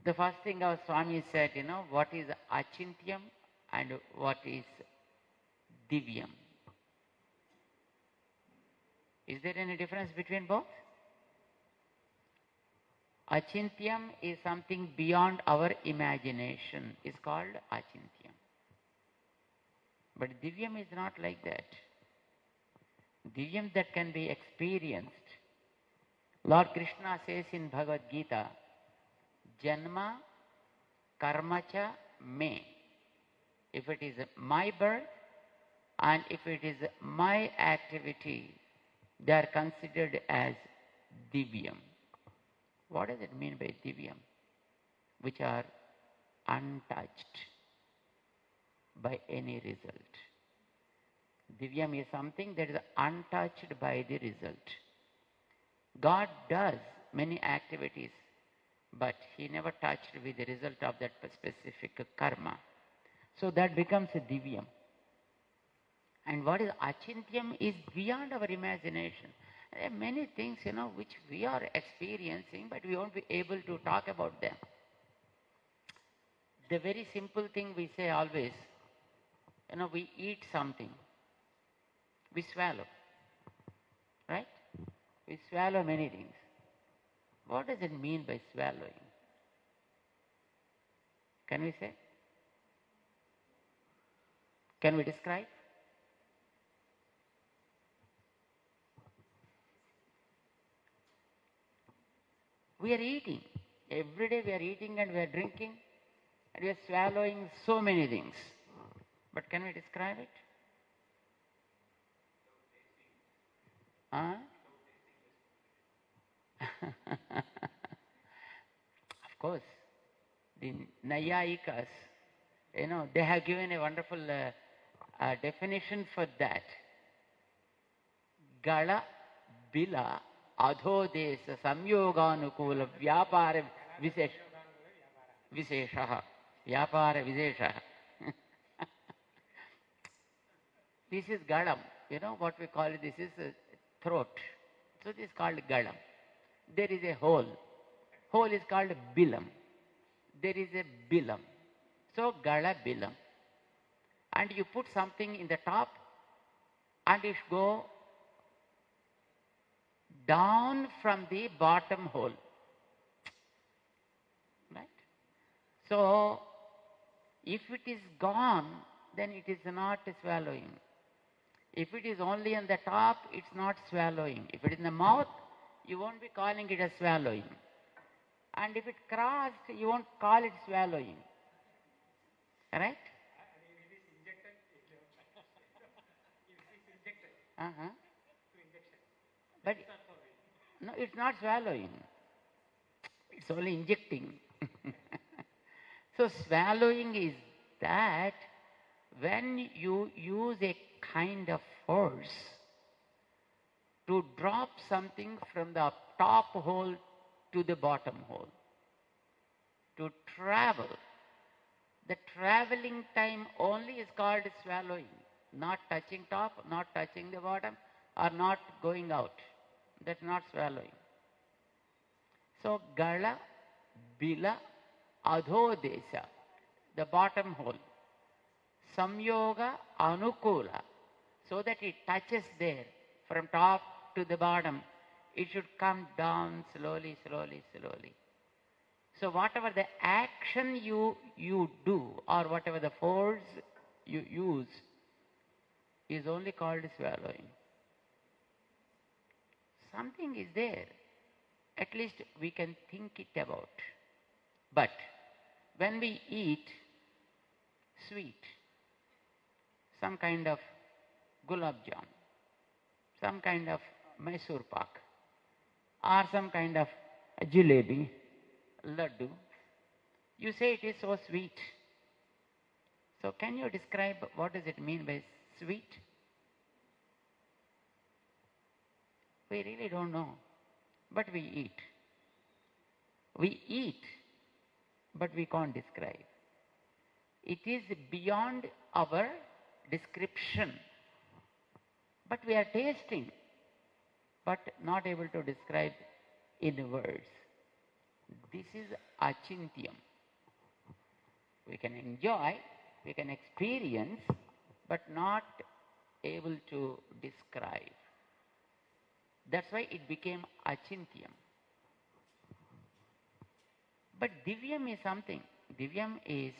The first thing our Swami said, what is Achinthyam and what is Divyam? Is there any difference between both? Achinthyam is something beyond our imagination. It's called Achinthyam. But Divyam is not like that. Divyam that can be experienced. Lord Krishna says in Bhagavad Gita, Janma Karmacha Me. If it is my birth and if it is my activity, they are considered as Divyam. What does it mean by Divyam? Which are untouched by any result. Divyam is something that is untouched by the result. God does many activities, but He never touched with the result of that specific karma. So that becomes a Divyam. And what is Achinthyam is beyond our imagination. There are many things, which we are experiencing, but we won't be able to talk about them. The very simple thing we say always, we eat something. We swallow. Right? We swallow many things. What does it mean by swallowing? Can we say? Can we describe? We are eating. Every day we are eating and we are drinking and we are swallowing so many things. But can we describe it? Huh? Of course, the Nayayikas, they have given a wonderful definition for that. Gala, Bila, Adhodesa, Samyoganukula, Vyapara Visheshaha. Vyapara Visheshaha. This is Galam. What we call it, this is throat. So this is called Galam. There is a hole. Hole is called Bilam. There is a Bilam. So Gala Bilam. And you put something in the top and it go down from the bottom hole. Right? So if it is gone, then it is not swallowing. If it is only on the top, it's not swallowing. If it is in the mouth, you won't be calling it as swallowing. And if it crossed, you won't call it swallowing. Correct? If it is injected, Uh-huh. But no, it's not swallowing. It's only injecting. So swallowing is that when you use a kind of force to drop something from the top hole to the bottom hole, to travel. The traveling time only is called swallowing, not touching top, not touching the bottom, or not going out. That's not swallowing. So, Gala, Bila, Adhodesa, the bottom hole. Samyoga, Anukula, so that it touches there from top to the bottom. It should come down slowly, slowly, slowly. So whatever the action you do or whatever the force you use is only called swallowing. Something is there. At least we can think it about. But when we eat sweet, some kind of gulab jam, some kind of Mysore pak, or some kind of jalebi, laddu, you say it is so sweet. So can you describe what does it mean by sweet? We really don't know, but we eat. We eat, but we can't describe. It is beyond our description. But we are tasting, but not able to describe in words. This is Achinthyam. We can enjoy, we can experience, but not able to describe. That's why it became Achinthyam. But Divyam is something. Divyam is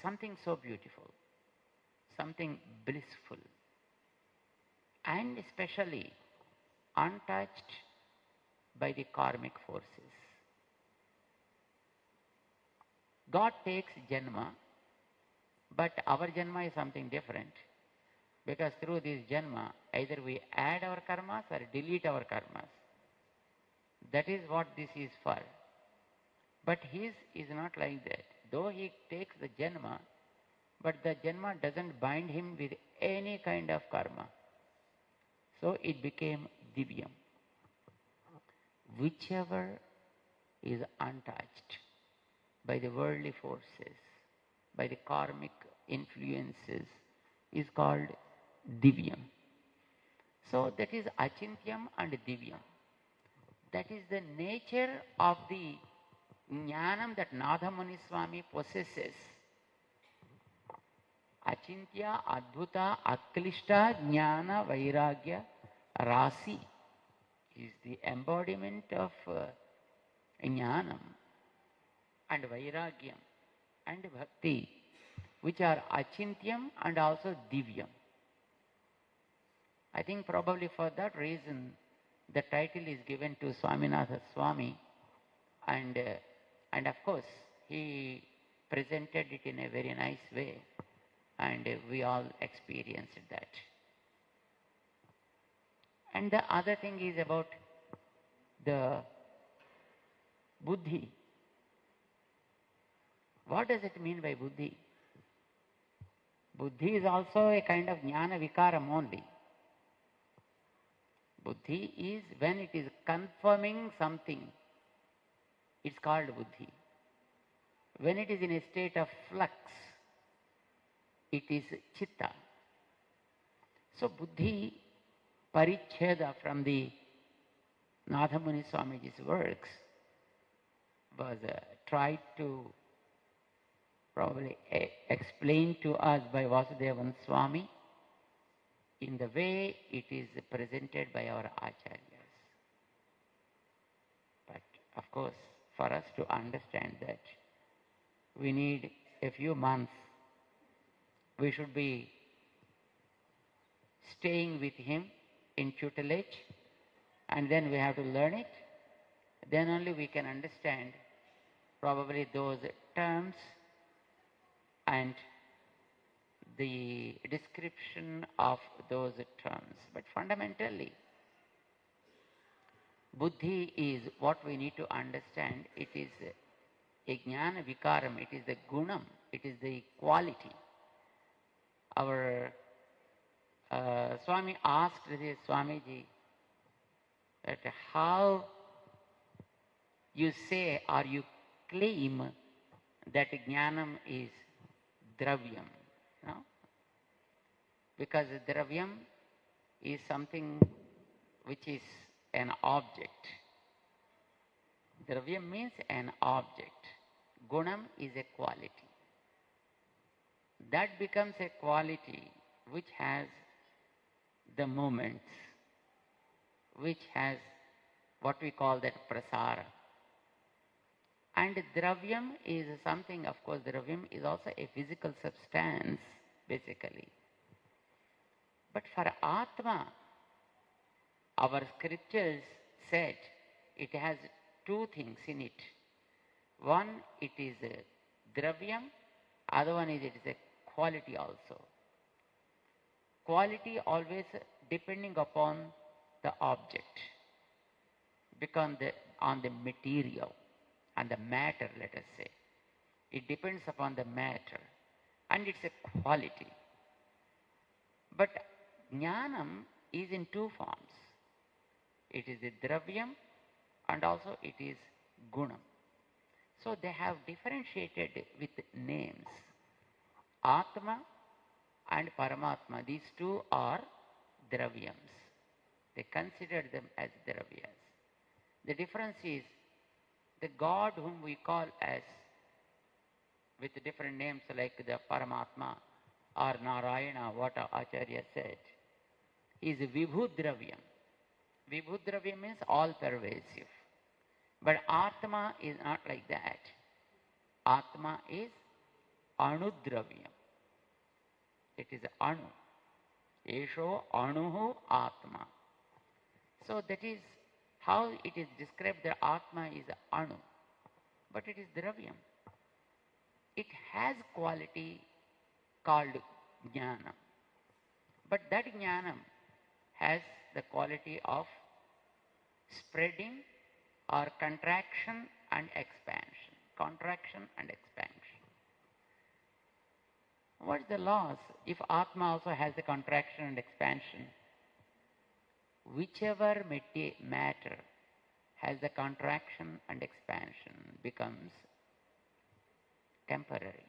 something so beautiful, something blissful, and especially untouched by the karmic forces. God takes janma, but our janma is something different, because through this janma, either we add our karmas or delete our karmas. That is what this is for. But his is not like that. Though he takes the janma, but the janma doesn't bind him with any kind of karma. So it became Divyam. Whichever is untouched by the worldly forces, by the karmic influences, is called Divyam. So that is Achinthyam and Divyam. That is the nature of the jnanam that Natthayanam Swami possesses. Achintya, Adbhuta, Aklishta, Jnana, Vairagya, Rasi is the embodiment of Jnanam and Vairagyam and Bhakti, which are Achintyam and also Divyam. I think probably for that reason the title is given to Swaminatha Swami, and of course he presented it in a very nice way, and we all experienced that. And the other thing is about the Buddi. What does it mean by Buddi? Buddhi is also a kind of jnana vikaram only. Buddhi is when it is confirming something, it's called Buddhi. When it is in a state of flux, it is Chitta. So Buddhi Paricheda from the Natthayanam Swamiji's works was tried to probably explained to us by Vasudevan Swami in the way it is presented by our acharyas. But of course, for us to understand that, we need a few months. We should be staying with him in tutelage, and then we have to learn it. Then only we can understand probably those terms and the description of those terms. But fundamentally, Buddhi is what we need to understand. It is a jnana vikaram, it is the gunam, it is the quality. Our Swami asked the Swamiji that how you say or you claim that jnanam is Dravyam, no? Because Dravyam is something which is an object. Dravyam means an object. Gunam is a quality. That becomes a quality which has the moments, which has what we call that prasara. And Dravyam is something, of course, Dravyam is also a physical substance, basically. But for Athma, our scriptures said it has two things in it. One, it is a Dravyam, other one is it is a quality also. Quality always depending upon the object, on the material and the matter, let us say. It depends upon the matter, and it's a quality. But jnanam is in two forms. It is a Dravyam and also it is Gunam. So they have differentiated with names. Atma and Paramatma, these two are Dravyams. They considered them as Dravyas. The difference is the God whom we call as with different names like the Paramatma or Narayana, what Acharya said, is Vibhudravyam. Vibhudravyam means all pervasive. But Athma is not like that. Athma is Anudravyam. It is Anu. Esho Anuhu Atma. So that is how it is described that Atma is Anu. But it is Dravyam. It has quality called Jnanam. But that Jnanam has the quality of spreading or contraction and expansion. Contraction and expansion. What is the loss if Atma also has the contraction and expansion? Whichever matter has the contraction and expansion becomes temporary.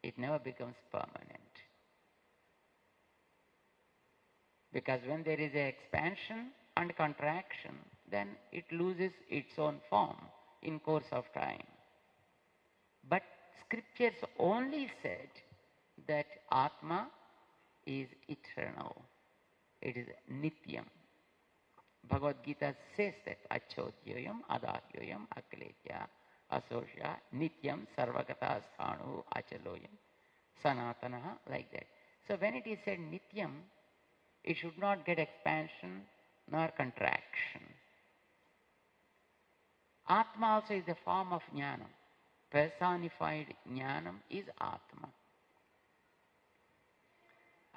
It never becomes permanent. Because when there is an expansion and contraction, then it loses its own form in course of time. But scriptures only said that Atma is eternal. It is Nityam. Bhagavad Gita says that Achodyoyam, Adahyoyam, Akletya, Asosya, Nityam, Sarvagata Sthanu, Achaloyam, Sanatanaha, like that. So when it is said Nityam, it should not get expansion nor contraction. Atma also is a form of Jnanam. Personified Jnanam is Atma.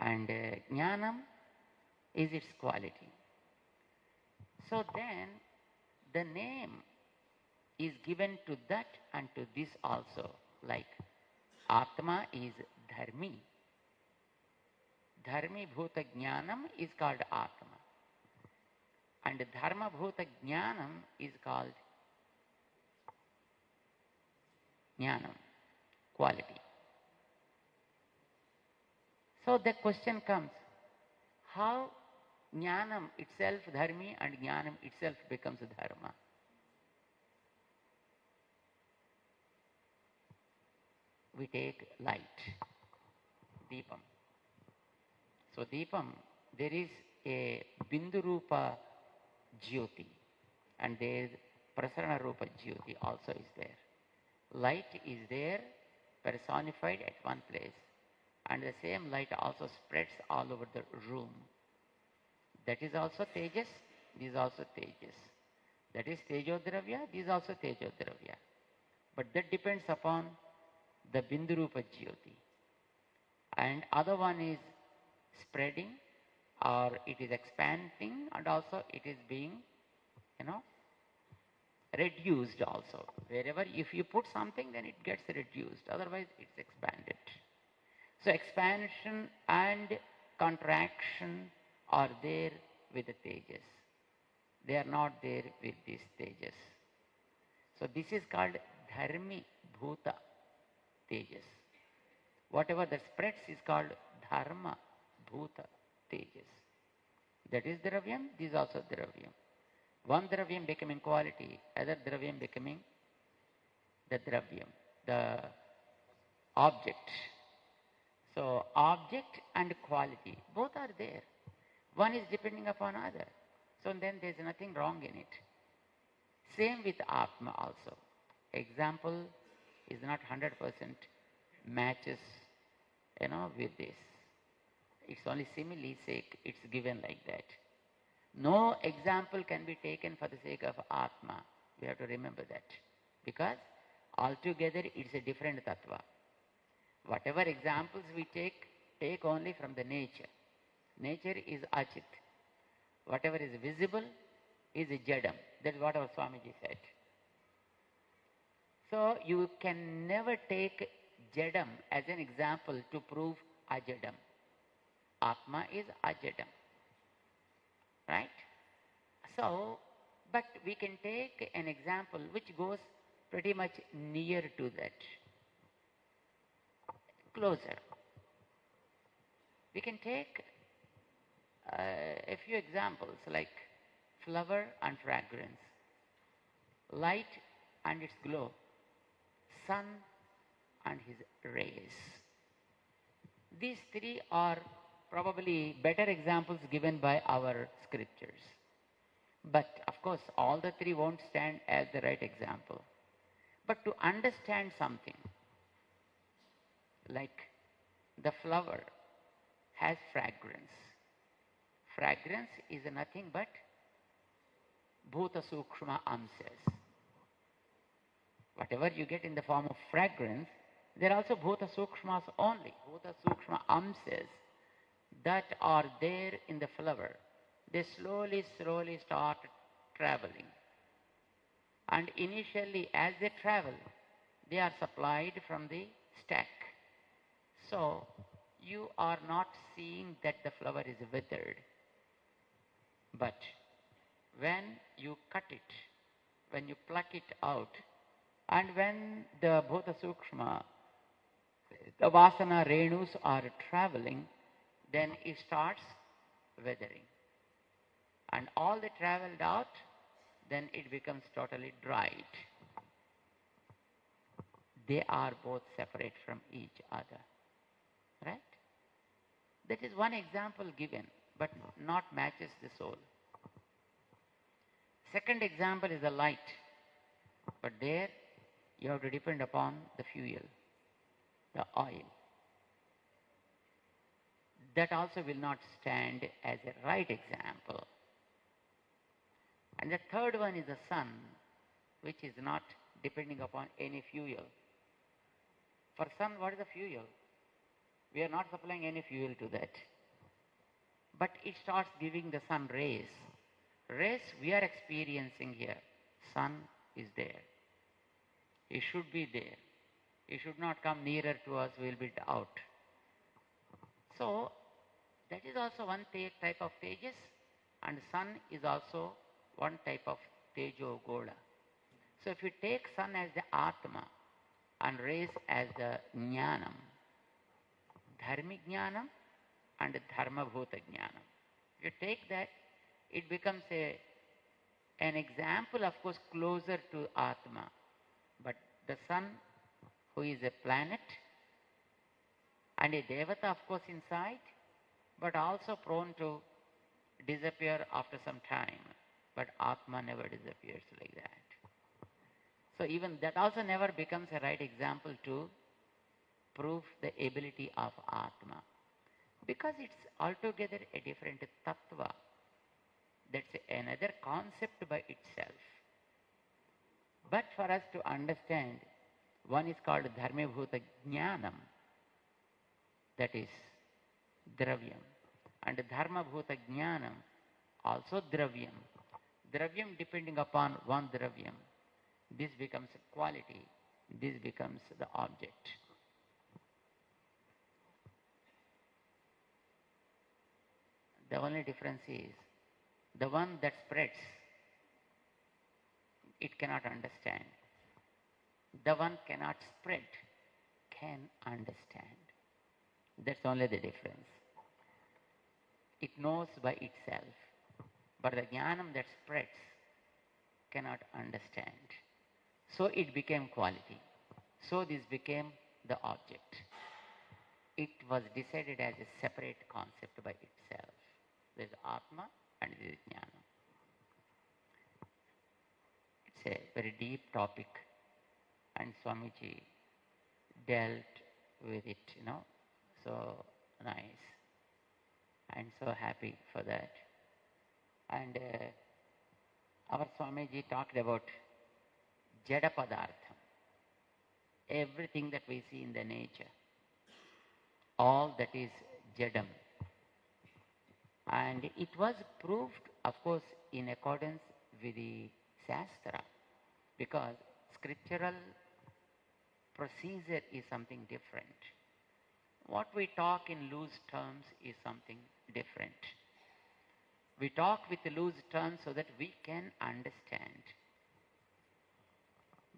And Jnanam is its quality. So then the name is given to that and to this also. Like Atma is Dharmi. Dharmi Bhuta Jnanam is called Atma. And Dharma Bhuta Jnanam is called Jnanam, quality. So the question comes, how Jnanam itself Dharmi and Jnanam itself becomes Dharma? We take light, Deepam. So Deepam, there is a Bindurupa Jyoti and there is Prasarana Rupa Jyoti also is there. Light is there personified at one place and the same light also spreads all over the room. That is also Tejas, this is also Tejas. That is Tejodravya, this is also Tejodravya. But that depends upon the Bindurupa Jyoti. And other one is spreading or it is expanding and also it is being, reduced also. Wherever if you put something then it gets reduced, otherwise it's expanded. So expansion and contraction are there with the Tejas. They are not there with this Tejas. So this is called Dharmi Bhuta Tejas. Whatever that spreads is called Dharma Bhuta Tejas. That is Dravyam, this is also Dravyam. One Dravyam becoming quality, other Dravyam becoming the Dravyam, the object. So object and quality, both are there. One is depending upon other. So then there is nothing wrong in it. Same with Atma also. Example is not 100% matches, with this. It's only simile sake, it's given like that. No example can be taken for the sake of Atma. We have to remember that. Because altogether it's a different tattva. Whatever examples we take only from the nature. Nature is Achit. Whatever is visible is Jadam. That is what our Swamiji said. So you can never take Jadam as an example to prove Ajadam. Atma is Ajadam. Right? So, but we can take an example which goes pretty much near to that. Closer. We can take A few examples like flower and fragrance, light and its glow, sun and his rays. These three are probably better examples given by our scriptures. But of course, all the three won't stand as the right example. But to understand something, like the flower has fragrance. Fragrance is nothing but bhuta sukshma amsas. Whatever you get in the form of fragrance, there are also bhuta sukshmas only, bhuta sukshma amsas that are there in the flower. They slowly start traveling. And initially, as they travel, they are supplied from the stack. So, you are not seeing that the flower is withered. But when you cut it, when you pluck it out, and when the bhuta sukshma, the vasana renus are traveling, then it starts withering. And all they traveled out, then it becomes totally dried. They are both separate from each other. Right? That is one example given, but not matches the soul. Second example is the light. But there you have to depend upon the fuel, the oil. That also will not stand as a right example. And the third one is the sun, which is not depending upon any fuel. For sun, what is the fuel? We are not supplying any fuel to that. But it starts giving the sun rays. Rays we are experiencing here. Sun is there. It should be there. It should not come nearer to us, we will be out. So, that is also one type of tejas, and sun is also one type of tejo gola. So if you take sun as the Athma and rays as the jnanam, dharmi jnanam and dharma bhuta jnanam. If you take that, it becomes an example, of course, closer to Athma. But the sun, who is a planet, and a devata, of course, inside, but also prone to disappear after some time. But Atma never disappears like that. So even that also never becomes a right example to prove the ability of Atma. Because it's altogether a different tattva. That's another concept by itself. But for us to understand, one is called Dharma Bhuta Jnanam, that is Dravyam. And Dharma Bhuta Jnanam, also Dravyam. Dravyam depending upon one Dravyam. This becomes a quality, this becomes the object. The only difference is, the one that spreads, it cannot understand. The one cannot spread, can understand. That's only the difference. It knows by itself. But the jnanam that spreads cannot understand. So it became quality. So this became the object. It was decided as a separate concept by itself. There is Atma and there is jnana. It's a very deep topic, and Swamiji dealt with it, so nice. I'm so happy for that. And our Swamiji talked about Jada Padartham, everything that we see in the nature, all that is Jadam. And it was proved, of course, in accordance with the Shastra, because scriptural procedure is something different. What we talk in loose terms is something different. We talk with loose terms so that we can understand.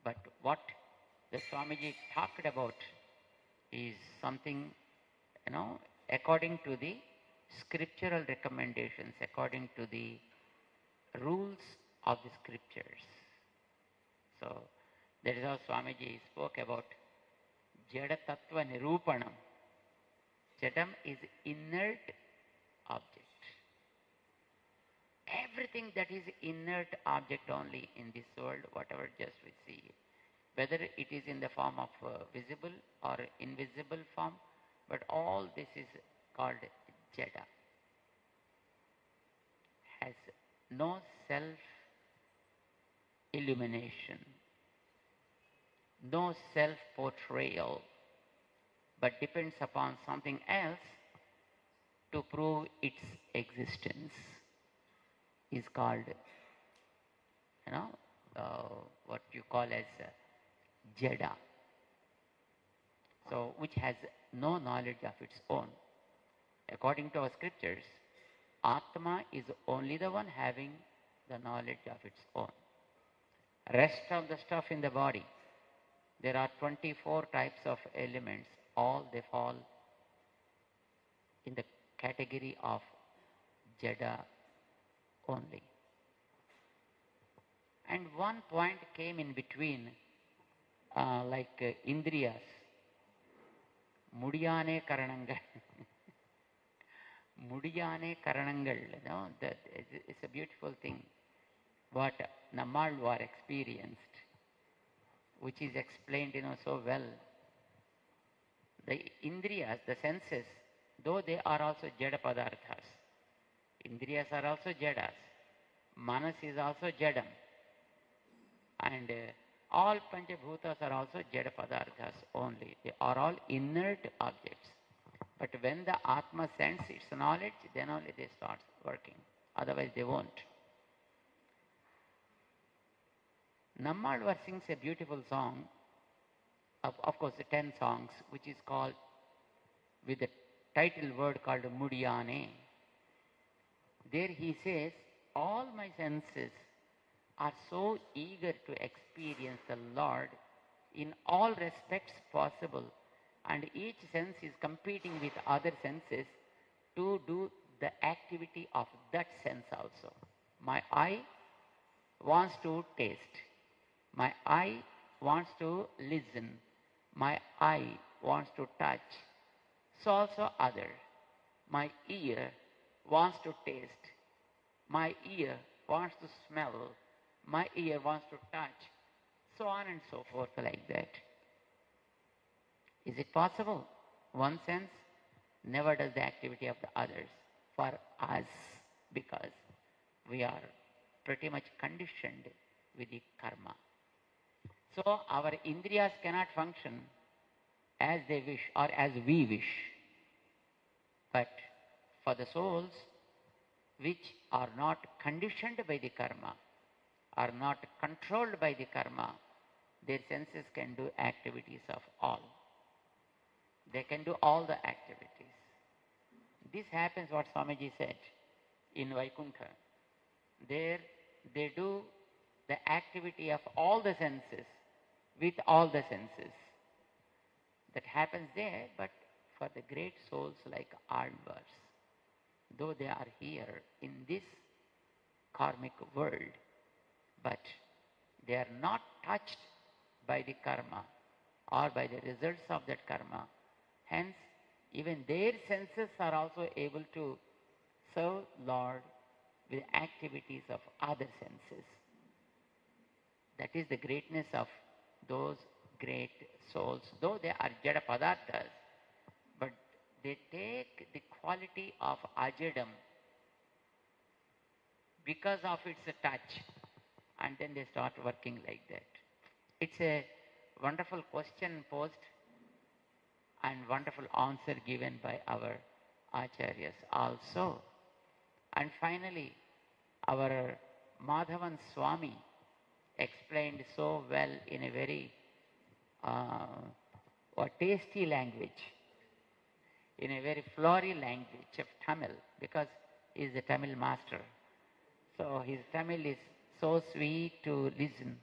But what the Swamiji talked about is something, according to the scriptural recommendations according to the rules of the scriptures. So that is how Swamiji spoke about Jada Tattva Nirupanam. Jadam is inert object. Everything that is inert object only in this world, whatever just we see, whether it is in the form of visible or invisible form, but all this is called Jada. Has no self-illumination, no self-portrayal, but depends upon something else to prove its existence, is called, what you call as Jada. So, which has no knowledge of its own. According to our scriptures, Athma is only the one having the knowledge of its own. Rest of the stuff in the body, there are 24 types of elements, all they fall in the category of Jada only. And one point came in between, Indriyas, Mudiyane Karanangal. Mudiyane Karanangal, that it's a beautiful thing. What Nammalvar experienced, which is explained, so well. The Indriyas, the senses, though they are also Jada Padarthas. Indriyas are also Jadas. Manas is also Jadam. And all Panchabhutas are also Jada Padarthas only. They are all inert objects. But when the Atma sends its knowledge, then only they start working. Otherwise they won't. Nammalvar sings a beautiful song, of course the 10 songs, which is called, with the title word called Mudiyane. There he says, all my senses are so eager to experience the Lord in all respects possible, and each sense is competing with other senses to do the activity of that sense also. My eye wants to taste. My eye wants to listen. My eye wants to touch. So also other. My ear wants to taste. My ear wants to smell. My ear wants to touch. So on and so forth like that. Is it possible? One sense never does the activity of the others for us, because we are pretty much conditioned with the karma. So our indriyas cannot function as they wish or as we wish. But for the souls which are not conditioned by the karma, are not controlled by the karma, their senses can do activities of all. They can do all the activities. This happens, what Swamiji said, in Vaikuntha. There they do the activity of all the senses with all the senses. That happens there, but for the great souls like Alvars, though they are here in this karmic world, but they are not touched by the karma or by the results of that karma. Hence, even their senses are also able to serve Lord with activities of other senses. That is the greatness of those great souls. Though they are Jada Padarthas, but they take the quality of Ajadam because of its touch, and then they start working like that. It's a wonderful question posed and wonderful answer given by our Acharyas also. And finally, our Madhavan Swami explained so well in a very tasty language, in a very flowery language of Tamil, because he is a Tamil master. So his Tamil is so sweet to listen.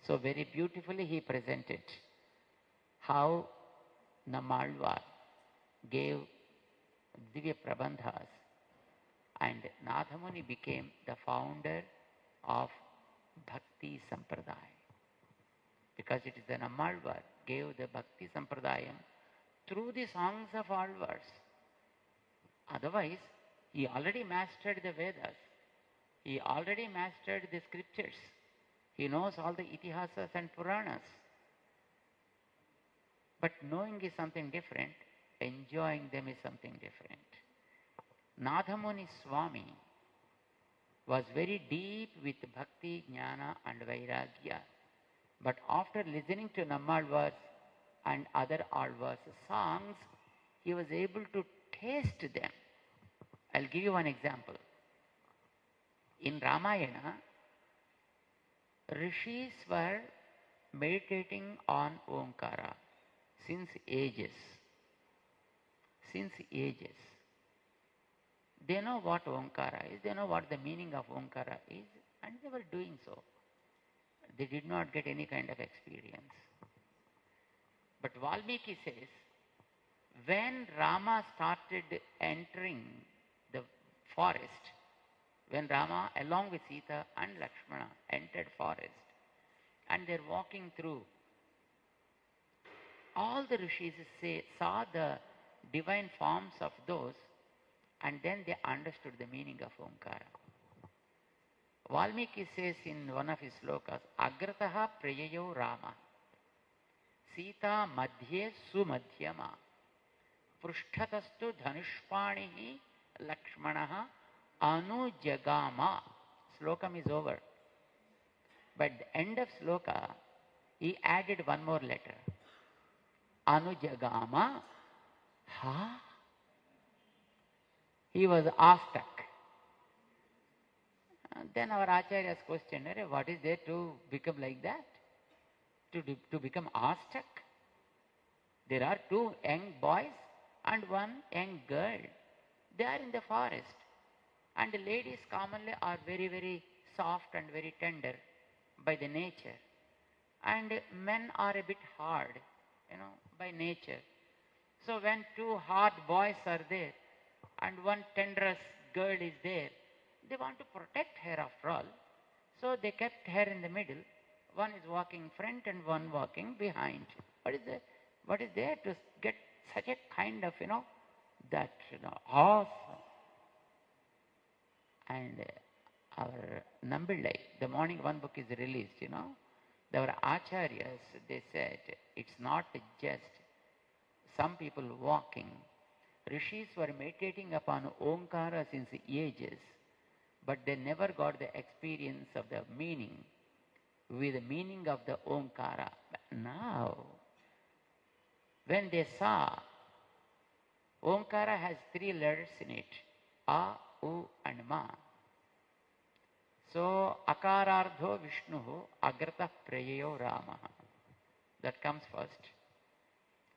So very beautifully he presented how Nammalvar gave Divya Prabandhas, and Nathamuni became the founder of Bhakti Sampradaya. Because it is the Nammalvar gave the Bhakti Sampradayam through the songs of Alvars. Otherwise, he already mastered the Vedas. He already mastered the scriptures. He knows all the Itihasas and Puranas. But knowing is something different. Enjoying them is something different. Nathamuni Swami was very deep with Bhakti, Jnana and Vairagya. But after listening to Nammalvars and other Alvars songs, he was able to taste them. I'll give you one example. In Ramayana, Rishis were meditating on Omkara since ages. Since ages. They know what Omkara is, they know what the meaning of Omkara is, and they were doing so. They did not get any kind of experience. But Valmiki says, when Rama started entering the forest, when Rama along with Sita and Lakshmana entered forest, and they're walking through, all the rishis saw the divine forms of those, and then they understood the meaning of Omkara. Valmiki says in one of his slokas, Agrataha prayayo Rama, Sita madhye sumadhyama, Prushtatastu dhanushpanihi Lakshmanaha anujagama. Slokam is over. But at the end of sloka, he added one more letter. Anujagama. Ha? He was awestruck. Then our Acharyas questioned, what is there to become like that? To become awestruck? There are two young boys and one young girl. They are in the forest. And the ladies commonly are very, very soft and very tender by the nature. And men are a bit hard, by nature. So when two hard boys are there and one tenderous girl is there, they want to protect her after all. So they kept her in the middle. One is walking front and one walking behind. What is there to get such a kind of, that, awesome. And our Nambillai, the morning one book is released, Our Acharyas, they said, it's not just some people walking. Rishis were meditating upon Omkara since ages, but they never got the experience of the meaning with the meaning of the Omkara. But now, when they saw Omkara has 3 letters in it, A, U and Ma. So, Akarardho Vishnuhu Agrata Prayayo Rama. That comes first.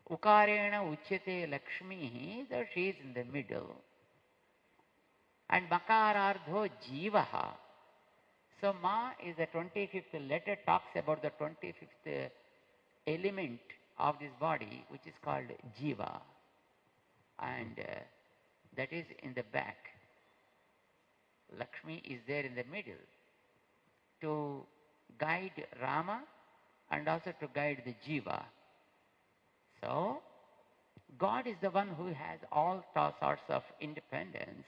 Ukarena Uchyate Lakshmi, that she is in the middle. And Makarardho Jivaha. So, Ma is the 25th letter, talks about the 25th element of this body, which is called Jiva. And that is in the back. Lakshmi is there in the middle to guide Rama and also to guide the Jiva. So, God is the one who has all sorts of independence.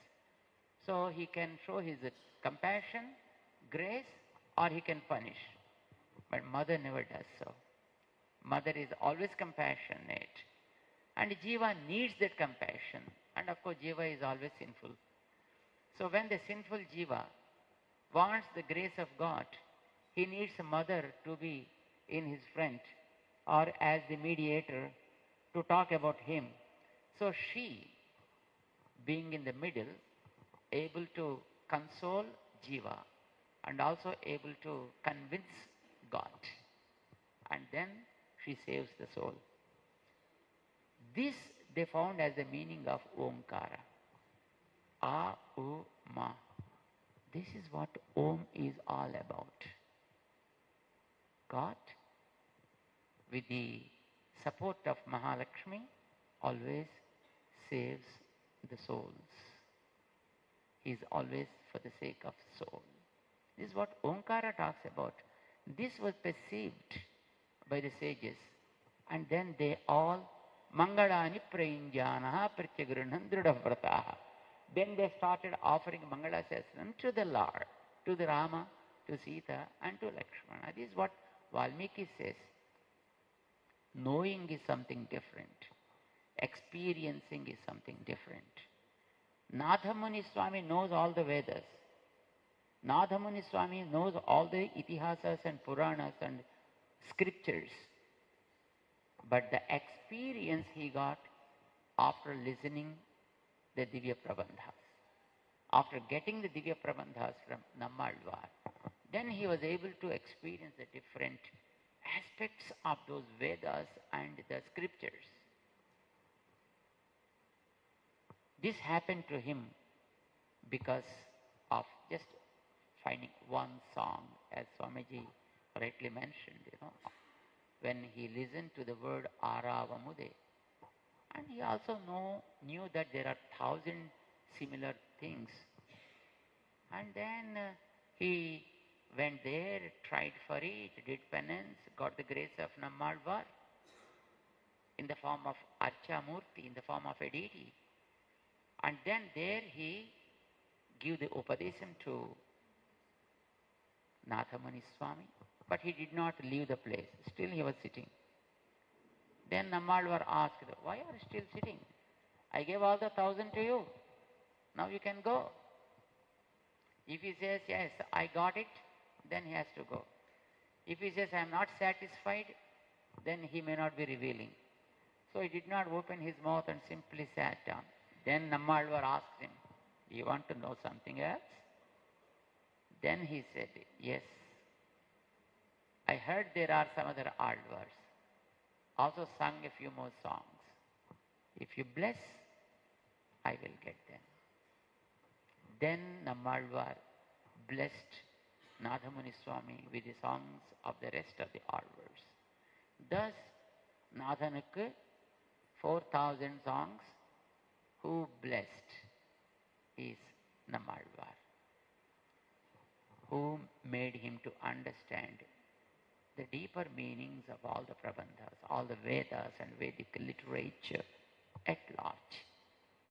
So, he can show his compassion, grace, or he can punish. But Mother never does so. Mother is always compassionate. And Jiva needs that compassion. And of course, Jiva is always sinful. So when the sinful Jiva wants the grace of God, he needs a mother to be in his front or as the mediator to talk about him. So she, being in the middle, able to console Jiva and also able to convince God. And then she saves the soul. This they found as the meaning of Omkara. A, U, Ma. This is what Om is all about. God, with the support of Mahalakshmi, always saves the souls. He is always for the sake of soul. This is what Omkara talks about. This was perceived by the sages, and then they all Mangalani Prainjanaha Pratyagruhan Dridhavrataha. Then they started offering Mangala Sasnam to the Lord, to the Rama, to Sita, and to Lakshmana. This is what Valmiki says. Knowing is something different. Experiencing is something different. Nathamuni Swami knows all the Vedas. Nathamuni Swami knows all the Itihasas and Puranas and scriptures. But the experience he got after listening the Divya Prabandhas, after getting the Divya Prabandhas from Nammalvar, then he was able to experience the different aspects of those Vedas and the scriptures. This happened to him because of just finding one song, as Swamiji rightly mentioned, when he listened to the word Aravamude. And he also knew that there are 1,000 similar things. And then he went there, tried for it, did penance, got the grace of Nammalvar in the form of Archamurti, in the form of a deity. And then there he gave the Upadesam to Nathamuni Swami, but he did not leave the place. Still he was sitting. Then Nammalvar asked, why are you still sitting? I gave all the 1,000 to you. Now you can go. If he says, yes, I got it, then he has to go. If he says, I am not satisfied, then he may not be revealing. So he did not open his mouth and simply sat down. Then Nammalvar asked him, do you want to know something else? Then he said, yes. I heard there are some other Alvars. Also sung a few more songs. If you bless, I will get them. Then Nammalvar blessed Nathamuni Swami with the songs of the rest of the Alvars. Thus, Nathanukku 4,000 songs. Who blessed is Nammalvar, who made him to understand the deeper meanings of all the Prabandhas, all the Vedas and Vedic literature at large.